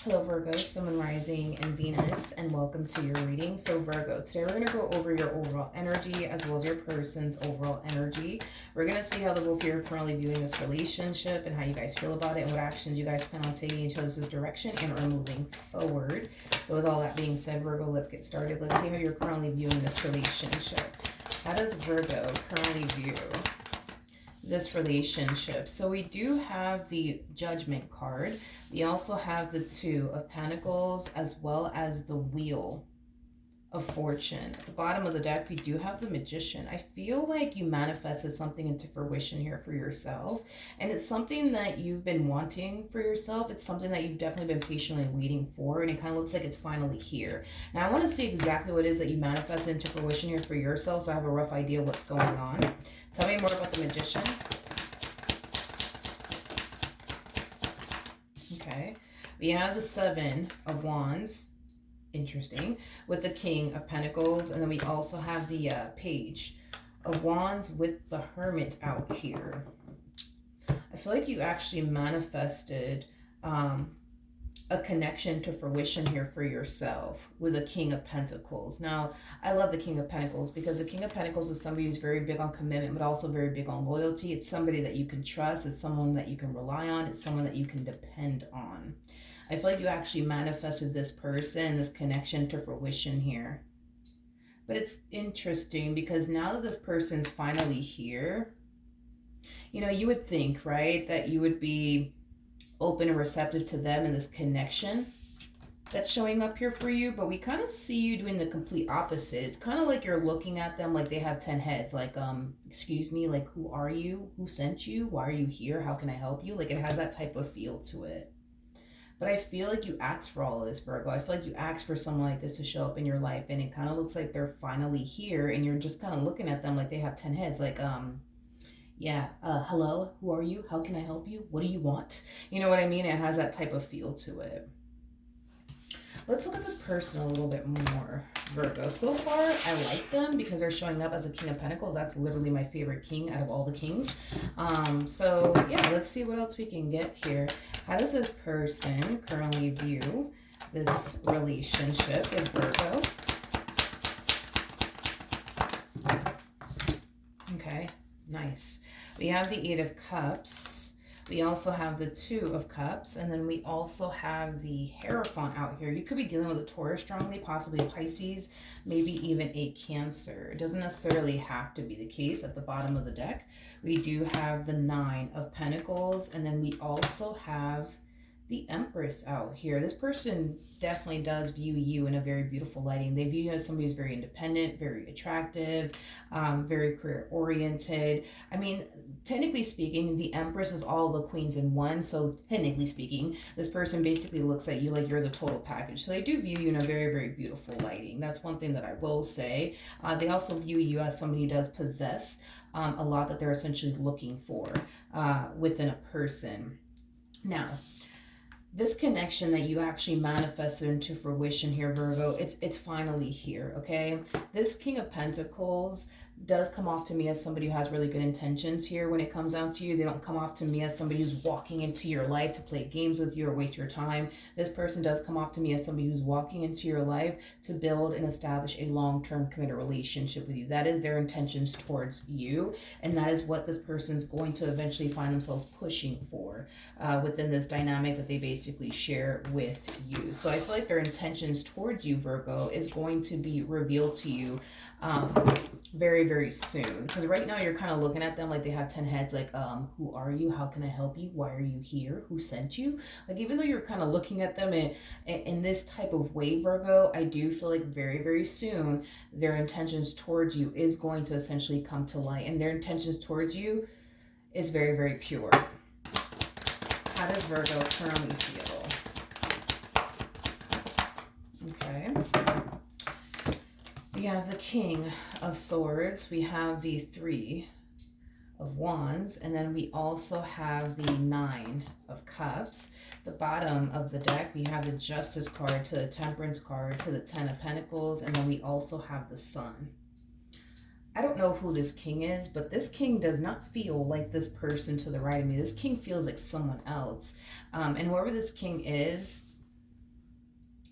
Hello Virgo, Sun, Moon, Rising, and Venus, and welcome to your reading. So Virgo, today we're going to go over your overall energy as well as your person's overall energy. We're going to see how the both of you are currently viewing this relationship and how you guys feel about it and what actions you guys plan on taking in this direction and are moving forward. So with all that being said, Virgo, let's get started. Let's see how you're currently viewing this relationship. How does Virgo currently view this relationship? So we do have the Judgment card. We also have the Two of Pentacles as well as the Wheel of Fortune. At the bottom of the deck, we do have the Magician. I feel like you manifested something into fruition here for yourself, and it's something that you've been wanting for yourself. It's something that you've definitely been patiently waiting for, and it kind of looks like it's finally here. Now I want to see exactly what it is that you manifested into fruition here for yourself, so I have a rough idea what's going on. Tell me more about the Magician. Okay, we have the Seven of Wands. Interesting. With the King of Pentacles, and then we also have the Page of Wands with the Hermit out here. I feel like you actually manifested a connection to fruition here for yourself with the King of Pentacles. Now, I love the King of Pentacles because the King of Pentacles is somebody who's very big on commitment, but also very big on loyalty. It's somebody that you can trust. It's someone that you can rely on. It's someone that you can depend on. I feel like you actually manifested this person, this connection to fruition here. But it's interesting because now that this person's finally here, you know, you would think, right, that you would be open and receptive to them and this connection that's showing up here for you, but we kind of see you doing the complete opposite. It's kind of like you're looking at them like they have 10 heads, like excuse me, like who are you, who sent you, why are you here, how can I help you? Like it has that type of feel to it. But I feel like you asked for all of this, Virgo. I feel like you asked for someone like this to show up in your life, and it kind of looks like they're finally here, and you're just kind of looking at them like they have 10 heads, like yeah, hello, who are you? How can I help you? What do you want? You know what I mean? It has that type of feel to it. Let's look at this person a little bit more, Virgo. So far, I like them because they're showing up as a King of Pentacles. That's literally my favorite king out of all the kings. So yeah, let's see what else we can get here. How does this person currently view this relationship with Virgo? Okay, nice. We have the Eight of Cups. We also have the Two of Cups, and then we also have the Hierophant out here. You could be dealing with a Taurus strongly, possibly a Pisces, maybe even a Cancer. It doesn't necessarily have to be the case. At the bottom of the deck, we do have the Nine of Pentacles, and then we also have the Empress out here. This person definitely does view you in a very beautiful lighting. They view you as somebody who's very independent, very attractive, very career oriented. I mean, technically speaking, the Empress is all the queens in one. So technically speaking, this person basically looks at you like you're the total package. So they do view you in a very, very beautiful lighting. That's one thing that I will say. They also view you as somebody who does possess a lot that they're essentially looking for within a person. Now, this connection that you actually manifested into fruition here, Virgo, it's finally here, okay? This King of Pentacles does come off to me as somebody who has really good intentions here when it comes down to you. They don't come off to me as somebody who's walking into your life to play games with you or waste your time. This person does come off to me as somebody who's walking into your life to build and establish a long-term committed relationship with you. That is their intentions towards you, and that is what this person's going to eventually find themselves pushing for within this dynamic that they basically share with you. So I feel like their intentions towards you, Virgo, is going to be revealed to you very, very soon. Because right now you're kind of looking at them like they have 10 heads, like, who are you? How can I help you? Why are you here? Who sent you? Like, even though you're kind of looking at them in this type of way, Virgo, I do feel like very, very soon their intentions towards you is going to essentially come to light. And their intentions towards you is very, very pure. How does Virgo currently feel? Okay. We have the King of Swords. We have the Three of Wands. And then we also have the Nine of Cups. The bottom of the deck, we have the Justice card to the Temperance card to the Ten of Pentacles. And then we also have the Sun. I don't know who this king is, but this king does not feel like this person to the right of me. This king feels like someone else. And whoever this king is,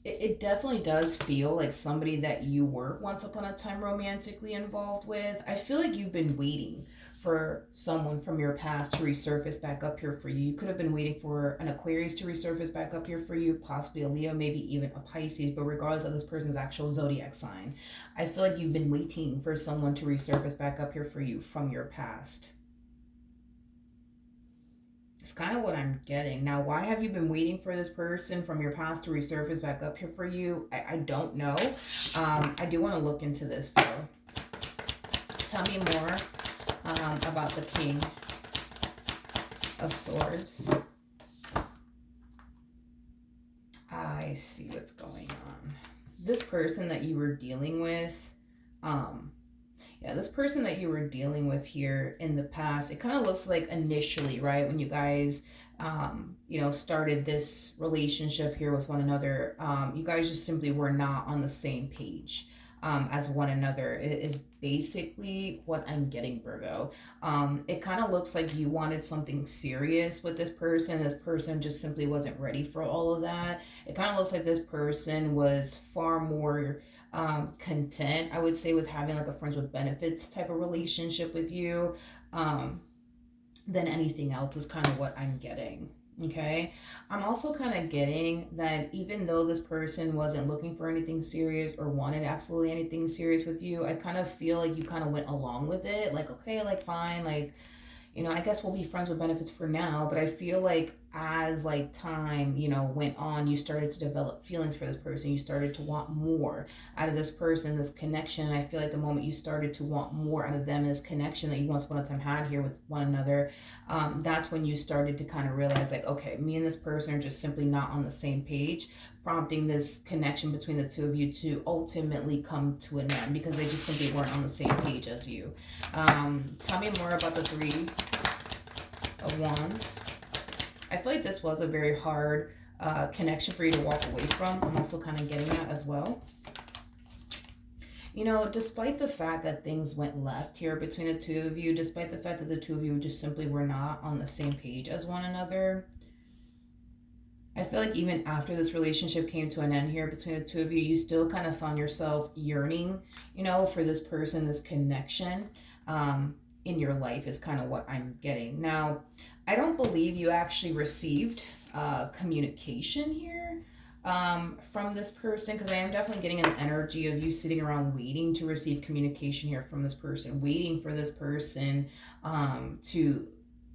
it definitely does feel like somebody that you were once upon a time romantically involved with. I feel like you've been waiting for someone from your past to resurface back up here for you. You could have been waiting for an Aquarius to resurface back up here for you, possibly a Leo, maybe even a Pisces, but regardless of this person's actual zodiac sign, I feel like you've been waiting for someone to resurface back up here for you from your past. It's kind of what I'm getting. Now, why have you been waiting for this person from your past to resurface back up here for you? I don't know. I do want to look into this, though. Tell me more about the King of Swords. I see what's going on. This person that you were dealing with, yeah, this person that you were dealing with here in the past, it kind of looks like initially, right, when you guys, started this relationship here with one another, you guys just simply were not on the same page. As one another. It is basically what I'm getting, Virgo. It kind of looks like you wanted something serious with this person. This person just simply wasn't ready for all of that. It kind of looks like this person was far more content, I would say, with having like a friends with benefits type of relationship with you, um, than anything else, is kind of what I'm getting. Okay. I'm also kind of getting that even though this person wasn't looking for anything serious or wanted absolutely anything serious with you, I kind of feel like you kind of went along with it. Like, okay, like, fine, like, I guess we'll be friends with benefits for now, but I feel like as like time, went on, you started to develop feelings for this person. You started to want more out of this person, this connection. And I feel like the moment you started to want more out of them, this connection that you once upon a time had here with one another, that's when you started to kind of realize like, okay, me and this person are just simply not on the same page, prompting this connection between the two of you to ultimately come to an end because they just simply weren't on the same page as you. Tell me more about the Three of Wands. I feel like this was a very hard connection for you to walk away from. I'm also kind of getting that as well. Despite the fact that things went left here between the two of you, despite the fact that the two of you just simply were not on the same page as one another, I feel like even after this relationship came to an end here between the two of you, you still kind of found yourself yearning, for this person, this connection in your life is kind of what I'm getting. Now, I don't believe you actually received communication here from this person, because I am definitely getting an energy of you sitting around waiting to receive communication here from this person, waiting for this person to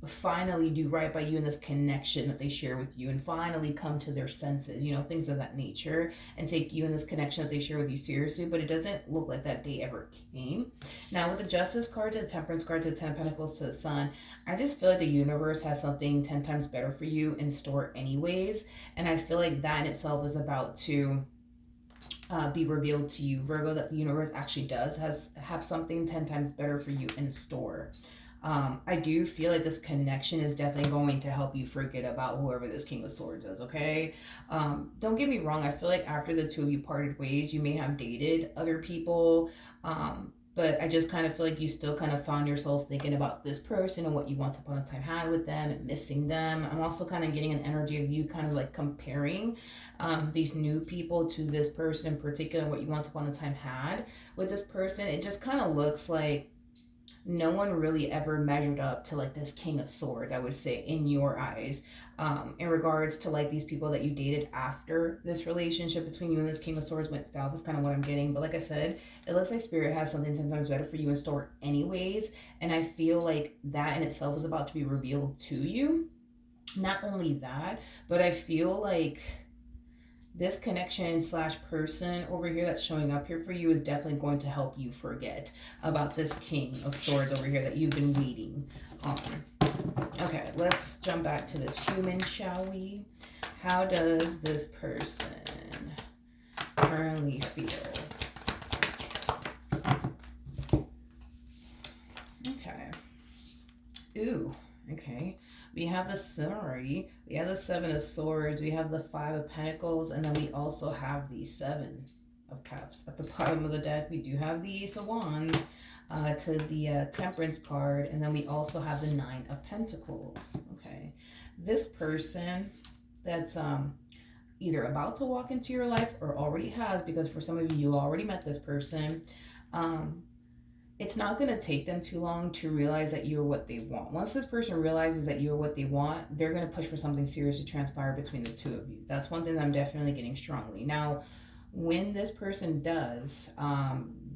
finally do right by you in this connection that they share with you and finally come to their senses, things of that nature, and take you in this connection that they share with you seriously. But it doesn't look like that day ever came. Now, with the Justice card to the Temperance card to the Ten of Pentacles to the Sun, I just feel like the universe has something 10 times better for you in store anyways. And I feel like that in itself is about to be revealed to you, Virgo, that the universe actually does have something 10 times better for you in store. I do feel like this connection is definitely going to help you forget about whoever this King of Swords is, okay? Don't get me wrong. I feel like after the two of you parted ways, you may have dated other people, but I just kind of feel like you still kind of found yourself thinking about this person and what you once upon a time had with them and missing them. I'm also kind of getting an energy of you kind of like comparing these new people to this person in particular, what you once upon a time had with this person. It just kind of looks like no one really ever measured up to like this King of Swords, I would say, in your eyes, in regards to like these people that you dated after this relationship between you and this King of Swords went south, is kind of what I'm getting. But like I said, it looks like Spirit has something 10 times better for you in store anyways, and I feel like that in itself is about to be revealed to you. Not only that, but I feel like this connection slash person over here that's showing up here for you is definitely going to help you forget about this King of Swords over here that you've been waiting on. Okay, let's jump back to this human, shall we? How does this person currently feel? Okay. Ooh, okay. We have the Seven of Swords, we have the Five of Pentacles, and then we also have the Seven of Cups. At the bottom of the deck, we do have the Ace of Wands to the Temperance card, and then we also have the Nine of Pentacles. Okay, this person that's either about to walk into your life or already has, because for some of you, you already met this person. Um, it's not going to take them too long to realize that you're what they want. Once this person realizes that you're what they want, they're going to push for something serious to transpire between the two of you. That's one thing that I'm definitely getting strongly. Now, when this person does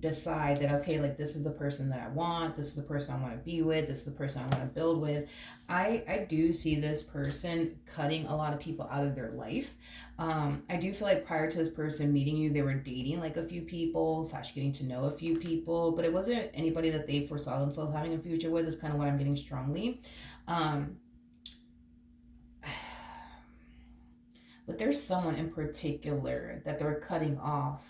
decide that, okay, like this is the person that I want, this is the person I want to be with, this is the person I want to build with, I do see this person cutting a lot of people out of their life. I do feel like prior to this person meeting you, they were dating like a few people slash getting to know a few people, but it wasn't anybody that they foresaw themselves having a future with. Is kind of what I'm getting strongly. Um, but there's someone in particular that they're cutting off,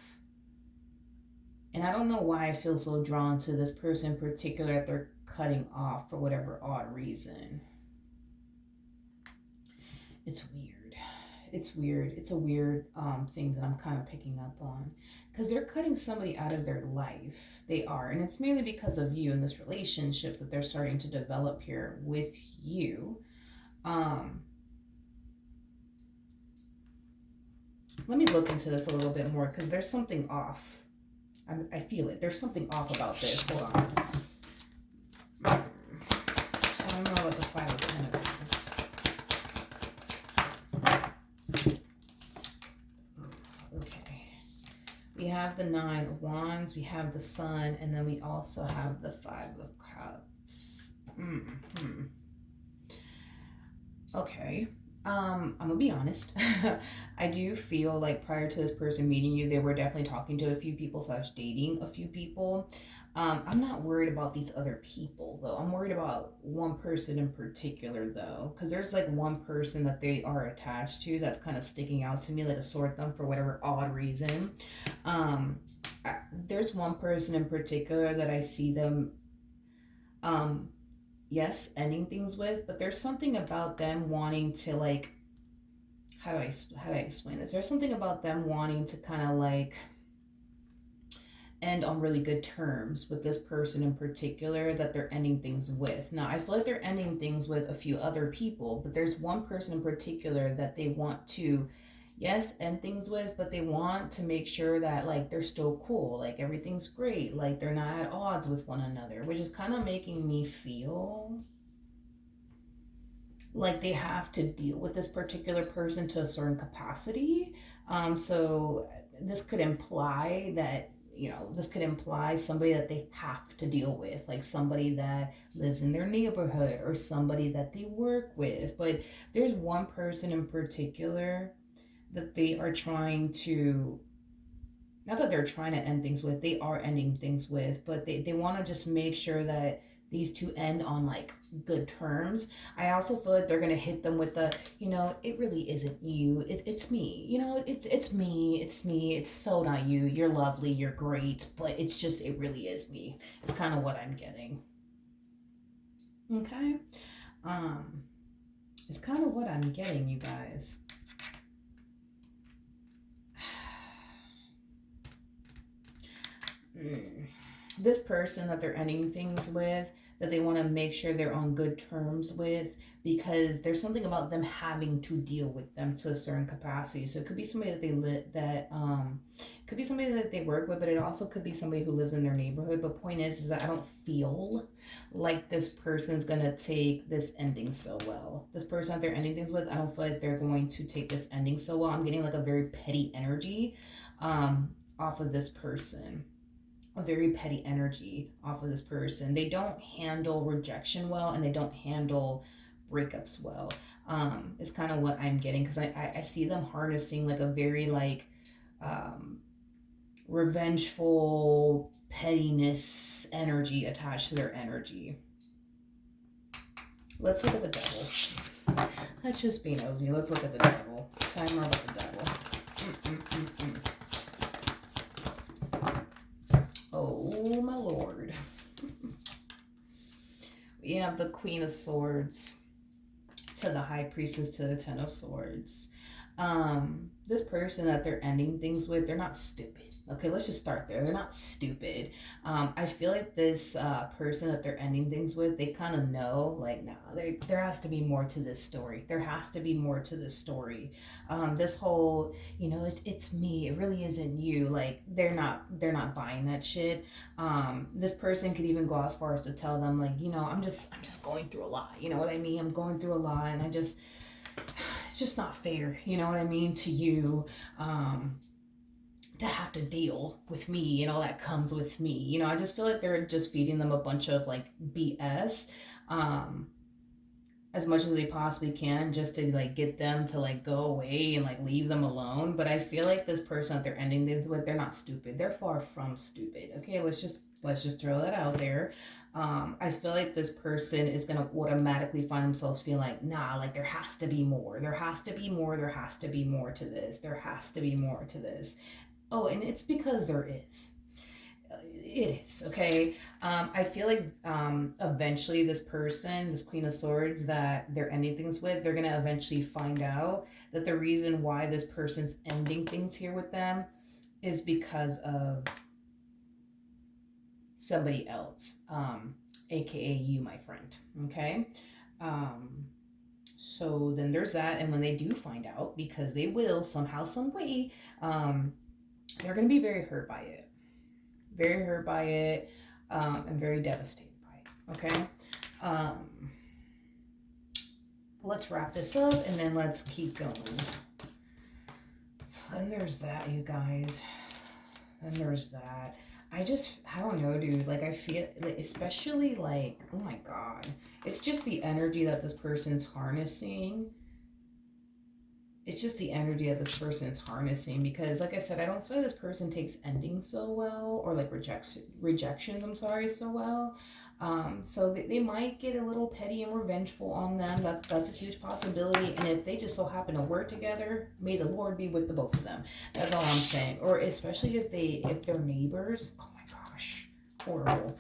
and I don't know why I feel so drawn to this person in particular that they're cutting off for whatever odd reason. It's weird. It's weird. It's a weird thing that I'm kind of picking up on, because they're cutting somebody out of their life. They are, and it's mainly because of you and this relationship that they're starting to develop here with you. Um, Let me look into this a little bit more, because there's something off. I feel it. There's something off about this. Hold on. So I don't know what the Five of Pentacles. Okay. We have the Nine of Wands, we have the Sun, and then we also have the Five of Cups. Okay. I'm gonna be honest. I do feel like prior to this person meeting you, they were definitely talking to a few people slash dating a few people. I'm not worried about these other people though. I'm worried about one person in particular though, because there's like one person that they are attached to that's kind of sticking out to me like a sore thumb for whatever odd reason. Um, there's one person in particular that I see them, um, yes, ending things with, but there's something about them wanting to like, how do I explain this? There's something about them wanting to kind of like end on really good terms with this person in particular that they're ending things with. Now, I feel like they're ending things with a few other people, but there's one person in particular that they want to, yes, end things with, but they want to make sure that like they're still cool, like everything's great, like they're not at odds with one another, which is kind of making me feel like they have to deal with this particular person to a certain capacity. So this could imply that, this could imply somebody that they have to deal with, like somebody that lives in their neighborhood or somebody that they work with. But there's one person in particular that they are trying to, not that they're trying to end things with, they are ending things with, but they want to just make sure that these two end on like good terms. I also feel like they're gonna hit them with the, it really isn't you. It's me. It's me. It's me. It's so not you. You're lovely. You're great. But it's just, it really is me. It's kind of what I'm getting. Okay. Um, it's kind of what I'm getting, you guys. This person that they're ending things with, that they want to make sure they're on good terms with, because there's something about them having to deal with them to a certain capacity. So it could be somebody that could be somebody that they work with, but it also could be somebody who lives in their neighborhood. But point is that I don't feel like this person's gonna take this ending so well. This person that they're ending things with, I don't feel like they're going to take this ending so well. I'm getting like a very petty energy off of this person, a very petty energy off of this person. They don't handle rejection well, and they don't handle breakups well. Is kind of what I'm getting, because I see them harnessing like a very like um, revengeful pettiness energy attached to their energy. Let's look at the devil. Let's just be nosy. Let's look at the devil. Tell me more about the devil. Oh my lord. We have the Queen of Swords to the High Priestess to the Ten of Swords. This person that they're ending things with, they're not stupid. Okay, let's just start there. They're not stupid. I feel like this person that they're ending things with, they kind of know, like, nah, there has to be more to this story. There has to be more to this story. This whole, it's me. It really isn't you. Like, they're not buying that shit. This person could even go as far as to tell them, like, I'm just going through a lot. You know what I mean? I'm going through a lot, and it's just not fair. You know what I mean to you. To have to deal with me and all that comes with me. I just feel like they're just feeding them a bunch of like BS, um, as much as they possibly can, just to like get them to like go away and like leave them alone. But I feel like this person that they're ending things with, they're not stupid. They're far from stupid. Okay, let's just throw that out there. I feel like this person is gonna automatically find themselves feeling like, nah, like there has to be more. There has to be more. There has to be more to this. There has to be more to this. Oh, and it's because there is. It is, okay? I feel like eventually this person, this Queen of Swords that they're ending things with, they're going to eventually find out that the reason why this person's ending things here with them is because of somebody else, aka you, my friend, okay? Um, so then there's that. And when they do find out, because they will somehow, some way, they're going to be very hurt by it, very hurt by it, and very devastated by it. Okay. Um, let's wrap this up and then let's keep going. So then there's that, you guys. Then there's that. I don't know, dude. Like, I feel, like, especially like, oh my God. It's just the energy that this person's harnessing. It's just the energy that this person is harnessing, because like I said, I don't feel like this person takes endings so well, or like rejections, I'm sorry, so well. So they might get a little petty and revengeful on them. That's a huge possibility. And if they just so happen to work together, may the Lord be with the both of them. That's all I'm saying. Or especially if they're neighbors. Oh my gosh, horrible.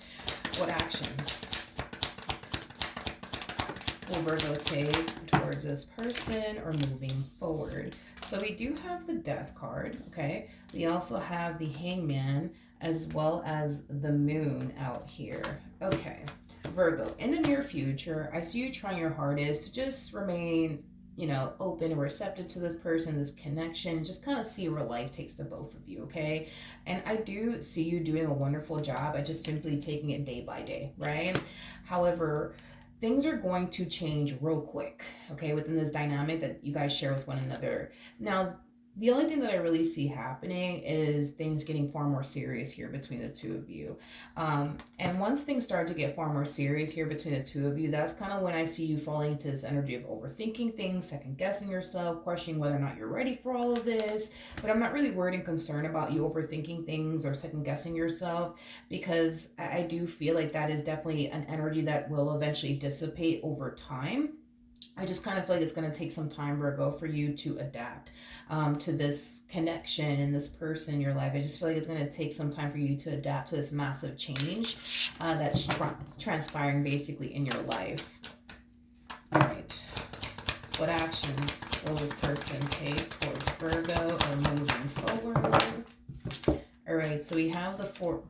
What actions will Virgo take towards this person or moving forward? So we do have the Death card, okay? We also have the Hangman as well as the Moon out here. Okay, Virgo, in the near future, I see you trying your hardest to just remain, open and receptive to this person, this connection, just kind of see where life takes the both of you, okay? And I do see you doing a wonderful job at just simply taking it day by day, right? However, things are going to change real quick, okay, within this dynamic that you guys share with one another. Now, the only thing that I really see happening is things getting far more serious here between the two of you. And once things start to get far more serious here between the two of you, that's kind of when I see you falling into this energy of overthinking things, second guessing yourself, questioning whether or not you're ready for all of this. But I'm not really worried and concerned about you overthinking things or second guessing yourself, because I do feel like that is definitely an energy that will eventually dissipate over time. I just kind of feel like it's going to take some time, Virgo, for you to adapt to this connection and this person in your life. I just feel like it's going to take some time for you to adapt to this massive change that's transpiring basically in your life. All right. What actions will this person take towards Virgo or moving forward? All right. So we have the four.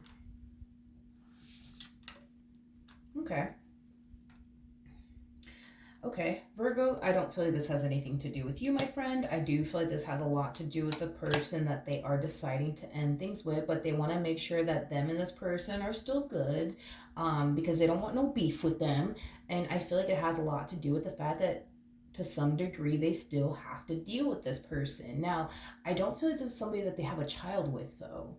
Okay. Okay, Virgo, I don't feel like this has anything to do with you, my friend. I do feel like this has a lot to do with the person that they are deciding to end things with, but they want to make sure that them and this person are still good, because they don't want no beef with them. And I feel like it has a lot to do with the fact that to some degree they still have to deal with this person. Now, I don't feel like this is somebody that they have a child with, though.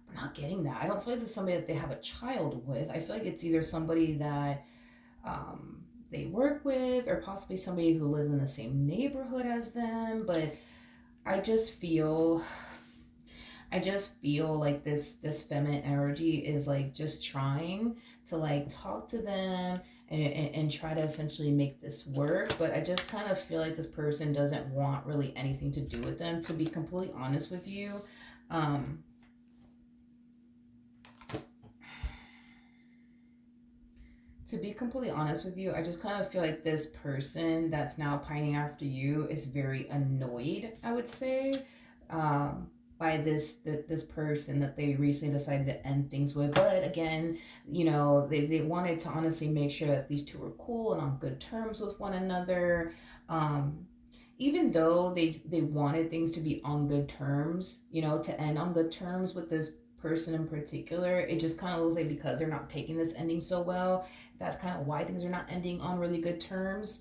I'm not getting that. I don't feel like this is somebody that they have a child with. I feel like it's either somebody that they work with, or possibly somebody who lives in the same neighborhood as them. But I just feel like this feminine energy is like just trying to like talk to them and try to essentially make this work. But I just kind of feel like this person doesn't want really anything to do with them, to be completely honest with you. To be completely honest with you, I just kind of feel like this person that's now pining after you is very annoyed, I would say. by this person that they recently decided to end things with. But again, you know, they wanted to honestly make sure that these two were cool and on good terms with one another. Um, Even though they wanted things to be on good terms, you know, to end on good terms with this person in particular, it just kind of looks like because they're not taking this ending so well, that's kind of why things are not ending on really good terms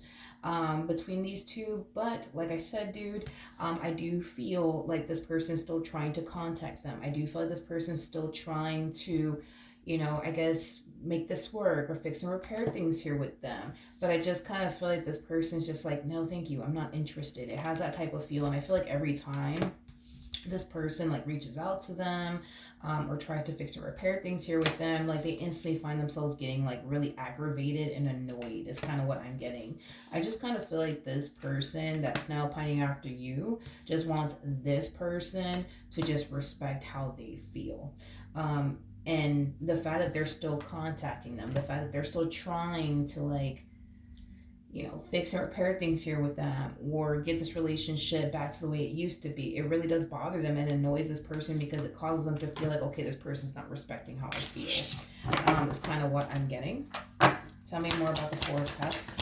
between these two. But like I said, dude, I do feel like this person's still trying to contact them. I do feel like this person's still trying to, you know, I guess make this work or fix and repair things here with them. But I just kind of feel like this person's just like, no, thank you, I'm not interested. It has that type of feel. And I feel like every time this person like reaches out to them or tries to fix or repair things here with them, like they instantly find themselves getting like really aggravated and annoyed is kind of what I'm getting. I just kind of feel like this person that's now pining after you just wants this person to just respect how they feel. And the fact that they're still contacting them, the fact that they're still trying to like, you know, fix or repair things here with them or get this relationship back to the way it used to be, it really does bother them and annoys this person because it causes them to feel like, okay, this person's not respecting how I feel. It's kind of what I'm getting. Tell me more about the Four of Cups.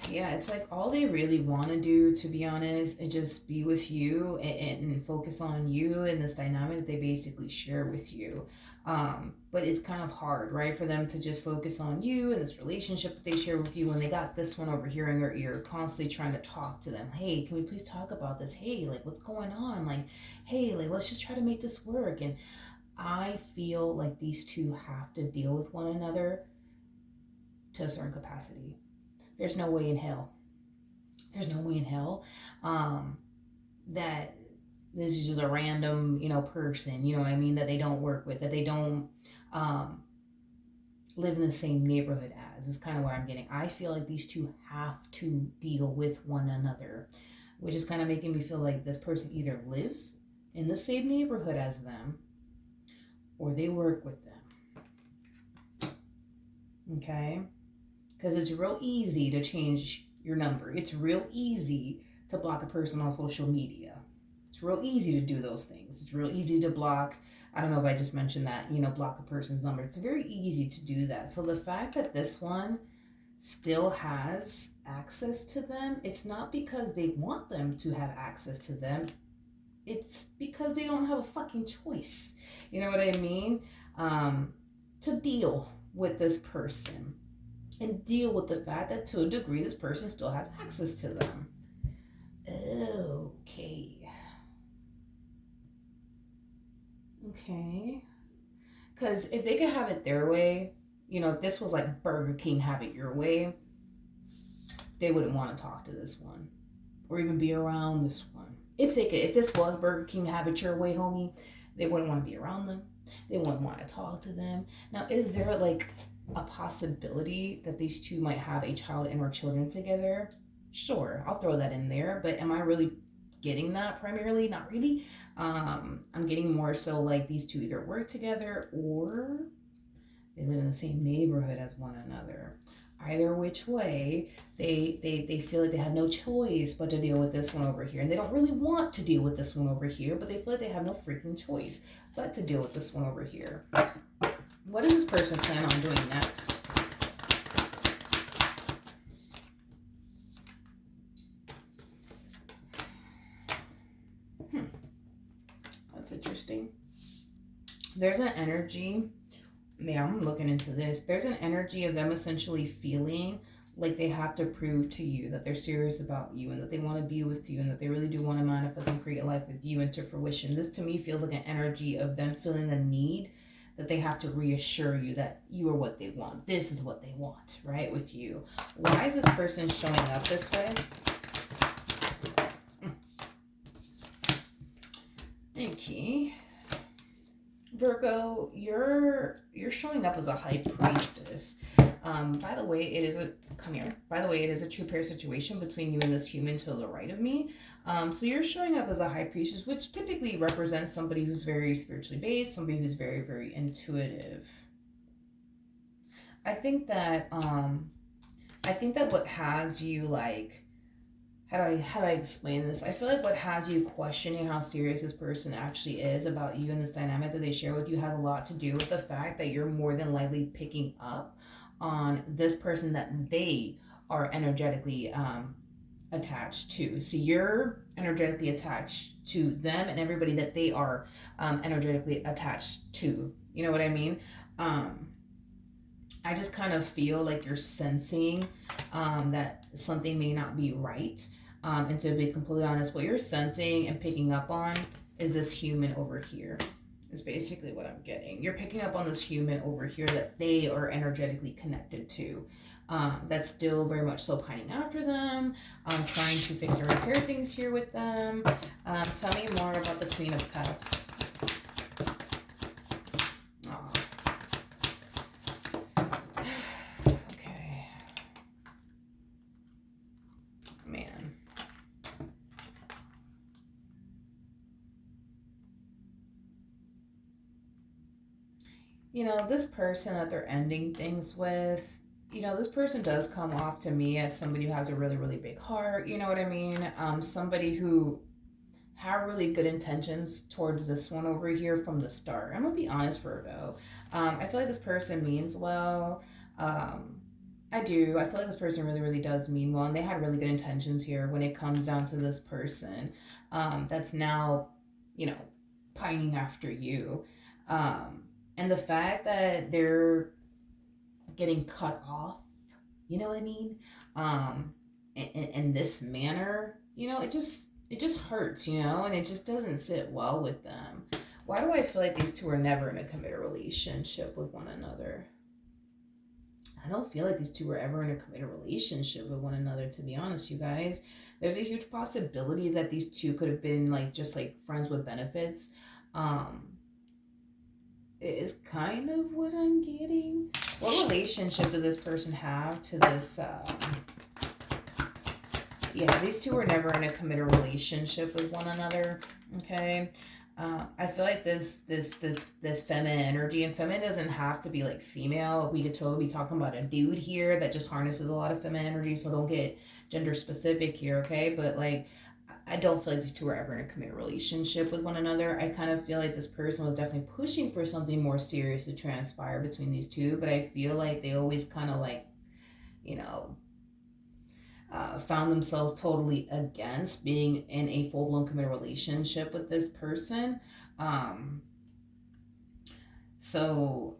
Yeah, it's like all they really want to do, to be honest, is just be with you and focus on you and this dynamic that they basically share with you. But it's kind of hard, right, for them to just focus on you and this relationship that they share with you when they got this one over here in their ear, constantly trying to talk to them. Hey, can we please talk about this? Hey, like, what's going on? Like, hey, like, let's just try to make this work. And I feel like these two have to deal with one another to a certain capacity. There's no way in hell. There's no way in hell that this is just a random, you know, person, you know what I mean, that they don't work with, that they don't um, live in the same neighborhood as, is kind of what I'm getting. I feel like these two have to deal with one another, which is kind of making me feel like this person either lives in the same neighborhood as them or they work with them. Okay? Because it's real easy to change your number. It's real easy to block a person on social media. It's real easy to do those things. It's real easy to block. I don't know if I just mentioned that, you know, block a person's number. It's very easy to do that. So the fact that this one still has access to them, it's not because they want them to have access to them. It's because they don't have a fucking choice. You know what I mean? To deal with this person and deal with the fact that to a degree this person still has access to them. Okay. Okay. Because if they could have it their way, you know, if this was like Burger King have it your way, they wouldn't want to talk to this one or even be around this one. If they could, if this was Burger King have it your way, homie, they wouldn't want to be around them. They wouldn't want to talk to them. Now, is there like a possibility that these two might have a child and or children together? Sure, I'll throw that in there. But am I really getting that primarily? Not really. I'm getting more so like these two either work together or they live in the same neighborhood as one another. Either which way, they feel like they have no choice but to deal with this one over here. And they don't really want to deal with this one over here, but they feel like they have no freaking choice but to deal with this one over here. What does this person plan on doing next? That's interesting. There's an energy. Yeah, I'm looking into this. There's an energy of them essentially feeling like they have to prove to you that they're serious about you and that they want to be with you and that they really do want to manifest and create a life with you into fruition. This to me feels like an energy of them feeling the need that they have to reassure you that you are what they want. This is what they want, right, with you. Why is this person showing up this way? Okay. Virgo, you're showing up as a high priestess. By the way, it is a come here. By the way, it is a true pair situation between you and this human to the right of me. So you're showing up as a high priestess, which typically represents somebody who's very spiritually based, somebody who's very, very intuitive. I think that what has you like how do I explain this? I feel like what has you questioning how serious this person actually is about you and this dynamic that they share with you has a lot to do with the fact that you're more than likely picking up on this person that they are energetically attached to. So you're energetically attached to them and everybody that they are energetically attached to. You know what I mean? Um, I just kind of feel like you're sensing that something may not be right. And to be completely honest, what you're sensing and picking up on is this human over here, is basically what I'm getting. You're picking up on this human over here that they are energetically connected to. That's still very much so pining after them, trying to fix or repair things here with them. Tell me more about the Queen of Cups. Aw, okay, man. This person that they're ending things with, this person does come off to me as somebody who has a really, really big heart. You know what I mean? Somebody who had really good intentions towards this one over here from the start. I'm gonna be honest, Virgo. I feel like this person means well. Um, I do. I feel like this person really, really does mean well, and they had really good intentions here when it comes down to this person that's now, you know, pining after you. Um, and the fact that they're getting cut off, you know what I mean? Um, in this manner, it just hurts, and it just doesn't sit well with them. Why do I feel like these two are never in a committed relationship with one another? I don't feel like these two were ever in a committed relationship with one another, to be honest, you guys. There's a huge possibility that these two could have been like just like friends with benefits. Um, is kind of what I'm getting. What relationship did this person have to this? Yeah, these two were never in a committed relationship with one another. Okay, I feel like this feminine energy, and feminine doesn't have to be like female. We could totally be talking about a dude here that just harnesses a lot of feminine energy. So don't get gender specific here, okay? But like, I don't feel like these two are ever in a committed relationship with one another. I kind of feel like this person was definitely pushing for something more serious to transpire between these two, but I feel like they always kind of like, you know, found themselves totally against being in a full blown committed relationship with this person. Um, so,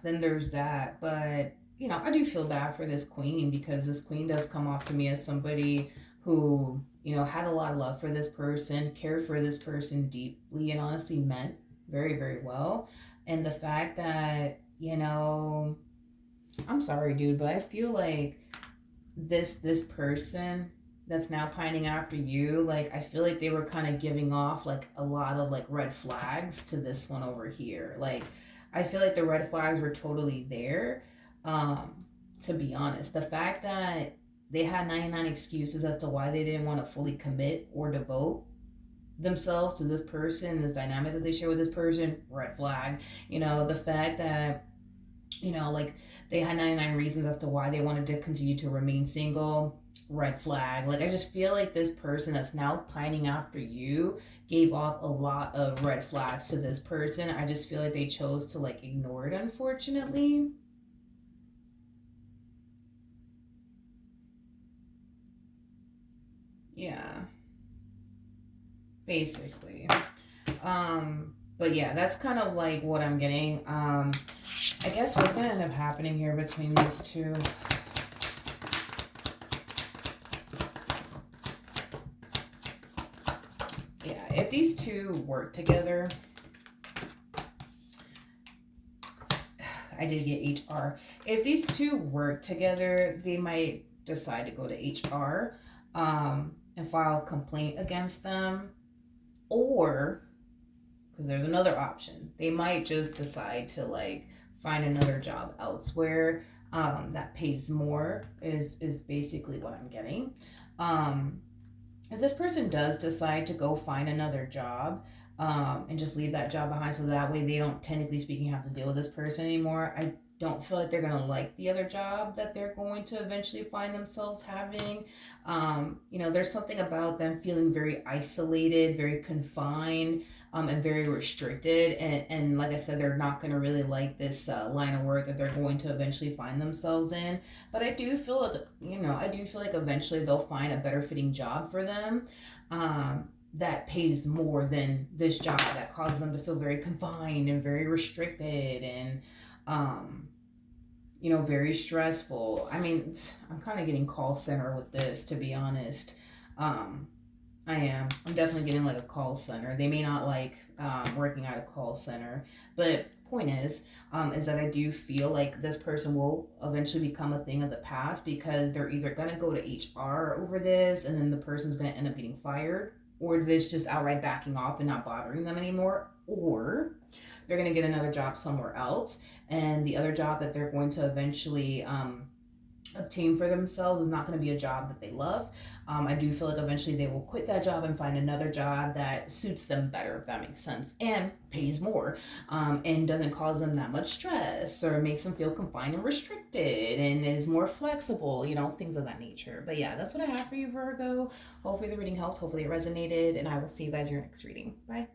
then there's that. But, I do feel bad for this queen because this queen does come off to me as somebody who, had a lot of love for this person, cared for this person deeply, and honestly meant very, very well. And the fact that, I'm sorry, dude, but I feel like this person that's now pining after you, like I feel like they were kind of giving off like a lot of like red flags to this one over here. Like I feel like the red flags were totally there. um to be honest, the fact that they had 99 excuses as to why they didn't want to fully commit or devote themselves to this person, this dynamic that they share with this person, red flag. The fact that like they had 99 reasons as to why they wanted to continue to remain single, red flag. Like I just feel like this person that's now pining after you gave off a lot of red flags to this person. I just feel like they chose to like ignore it, unfortunately. Yeah, basically. But yeah, that's kind of like what I'm getting. I guess what's gonna end up happening here between these two. Yeah, if these two work together, I did get HR. If these two work together, they might decide to go to HR and file a complaint against them. Or, because there's another option, they might just decide to like find another job elsewhere that pays more, is basically what I'm getting. Um, if this person does decide to go find another job and just leave that job behind so that way they don't technically speaking have to deal with this person anymore, I don't feel like they're going to like the other job that they're going to eventually find themselves having. You know, there's something about them feeling very isolated, very confined, and very restricted. And like I said, they're not going to really like this line of work that they're going to eventually find themselves in. But I do feel like, you know, I do feel like eventually they'll find a better fitting job for them. That pays more than this job that causes them to feel very confined and very restricted and um, you know, very stressful. I mean, I'm kind of getting call center with this, to be honest. Um, I am. I'm definitely getting like a call center. They may not like working at a call center, but point is that I do feel like this person will eventually become a thing of the past because they're either gonna go to HR over this, and then the person's gonna end up getting fired, or they're just outright backing off and not bothering them anymore, or they're gonna get another job somewhere else, and the other job that they're going to eventually obtain for themselves is not going to be a job that they love. I do feel like eventually they will quit that job and find another job that suits them better, if that makes sense, and pays more, and doesn't cause them that much stress or makes them feel confined and restricted and is more flexible, you know, things of that nature. But yeah, that's what I have for you, Virgo. Hopefully the reading helped. Hopefully it resonated, and I will see you guys in your next reading. Bye.